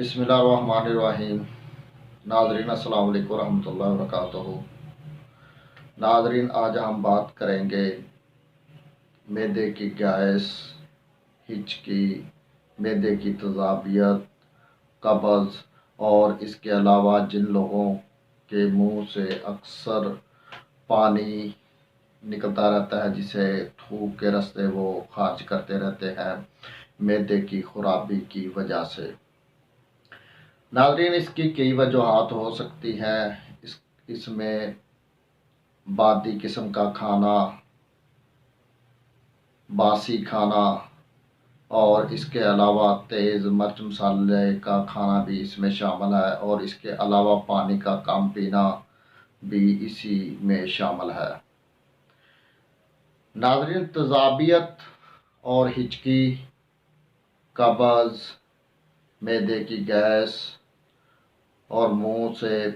बिस्मिल्लाहिर्रहमानिर्रहीम। नाज़रीन अस्सलाम वालेकुम रहमतुल्लाहि व बरकातुहू। नाज़रीन, आज हम बात करेंगे मैदे की गैस, हिचकी, मैदे की तेज़ाबियत, कब्ज़ और इसके अलावा जिन लोगों के मुंह से अक्सर पानी निकलता रहता है, जिसे थूक के रास्ते वो खारिज करते रहते हैं मैदे की खराबी की वजह से। नाज़रीन, इसकी कई वजूहात हो सकती हैं। इसमें बादी किस्म का खाना, बासी खाना और इसके अलावा तेज़ मिर्च मसाले का खाना भी इसमें शामिल है, और इसके अलावा पानी का कम पीना भी इसी में शामिल है। नाज़रीन, तेज़ाबियत और हिचकी, कब्ज़, मैदे की गैस और मुंह से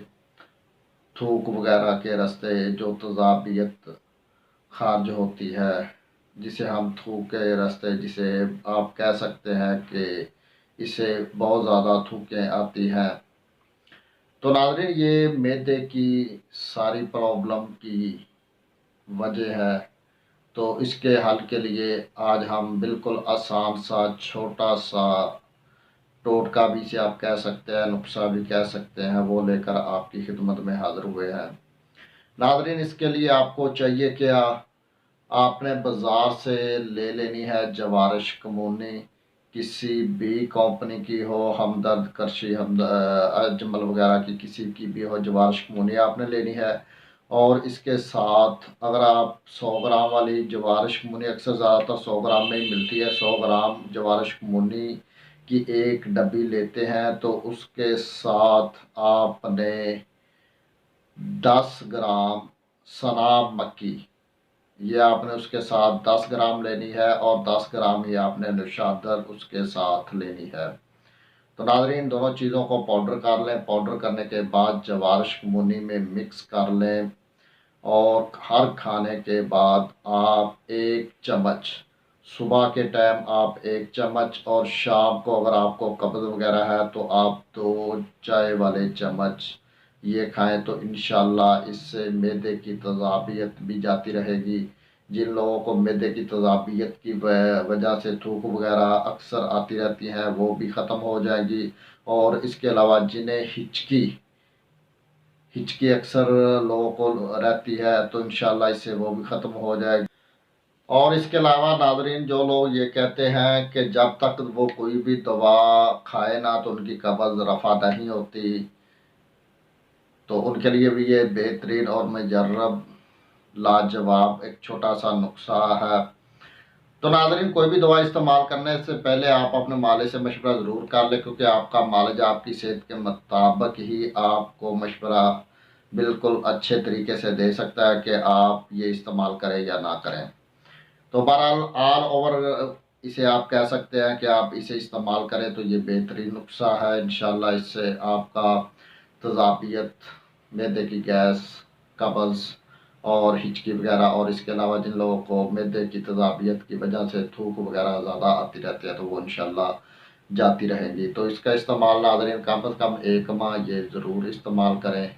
थूक वगैरह के रास्ते जो तेज़ाबियत खारिज होती है, जिसे हम थूक के रास्ते, जिसे आप कह सकते हैं कि इसे बहुत ज़्यादा थूकें आती हैं। तो नाज़रीन, ये मैदे की सारी प्रॉब्लम की वजह है। तो इसके हल के लिए आज हम बिल्कुल आसान सा छोटा सा टोटका भी से आप कह सकते हैं, नुस्खा भी कह सकते हैं, वो लेकर आपकी खिदमत में हाज़िर हुए हैं। नाज़रीन, इसके लिए आपको चाहिए कि आपने बाज़ार से ले लेनी है जवारिश कमूनी, किसी भी कंपनी की हो, हमदर्द, करशी, अजमल वगैरह की किसी की भी हो, जवारिश कमूनी आपने लेनी है। और इसके साथ अगर आप 100 ग्राम वाली जवारिश कमूनी, अक्सर ज़्यादातर 100 ग्राम में ही मिलती है, 100 ग्राम जवारिश कमूनी की एक डब्बी लेते हैं, तो उसके साथ आपने 10 ग्राम सनाब मक्की, ये आपने उसके साथ 10 ग्राम लेनी है, और 10 ग्राम ही आपने नशादर उसके साथ लेनी है। तो नाज़रीन, दोनों चीज़ों को पाउडर कर लें। पाउडर करने के बाद जवारिश कमूनी में मिक्स कर लें, और हर खाने के बाद आप 1 चम्मच, सुबह के टाइम आप 1 चम्मच, और शाम को अगर आपको कब्ज़ वगैरह है तो आप 2 चाय वाले चम्मच ये खाएं। तो इंशाल्लाह इससे मैदे की तेज़ाबियत भी जाती रहेगी। जिन लोगों को मैदे की तेज़ाबियत की वजह से थूक वगैरह अक्सर आती रहती हैं, वो भी ख़त्म हो जाएगी। और इसके अलावा जिन्हें हिचकी अक्सर लोगों को रहती है, तो इंशाल्लाह इससे वो भी ख़त्म हो जाएगी। और इसके अलावा नाज़रीन, जो लोग ये कहते हैं कि जब तक वो कोई भी दवा खाए ना तो उनकी कब्ज़ रफ़ा नहीं होती, तो उनके लिए भी ये बेहतरीन और मुजर्रब लाजवाब एक छोटा सा नुस्खा है। तो नाज़रीन, कोई भी दवा इस्तेमाल करने से पहले आप अपने मालिज से मशवरा ज़रूर कर लें, क्योंकि आपका मालिज आपकी सेहत के मुताबिक ही आपको मशवरा बिल्कुल अच्छे तरीके से दे सकता है कि आप ये इस्तेमाल करें या ना करें। तो बहरहाल ऑल ओवर इसे आप कह सकते हैं कि आप इसे इस्तेमाल करें तो ये बेहतरीन नुस्खा है। इंशाल्लाह इससे आपका तेज़ाबियत, मैदे की गैस, कब्ज़ और हिचकी वगैरह, और इसके अलावा जिन लोगों को मैदे की तेज़ाबियत की वजह से थूक वगैरह ज़्यादा आती रहती है, तो वो इंशाल्लाह जाती रहेंगी। तो इसका इस्तेमाल नाज़रीन कम से कम 1 माह ये ज़रूर इस्तेमाल करें।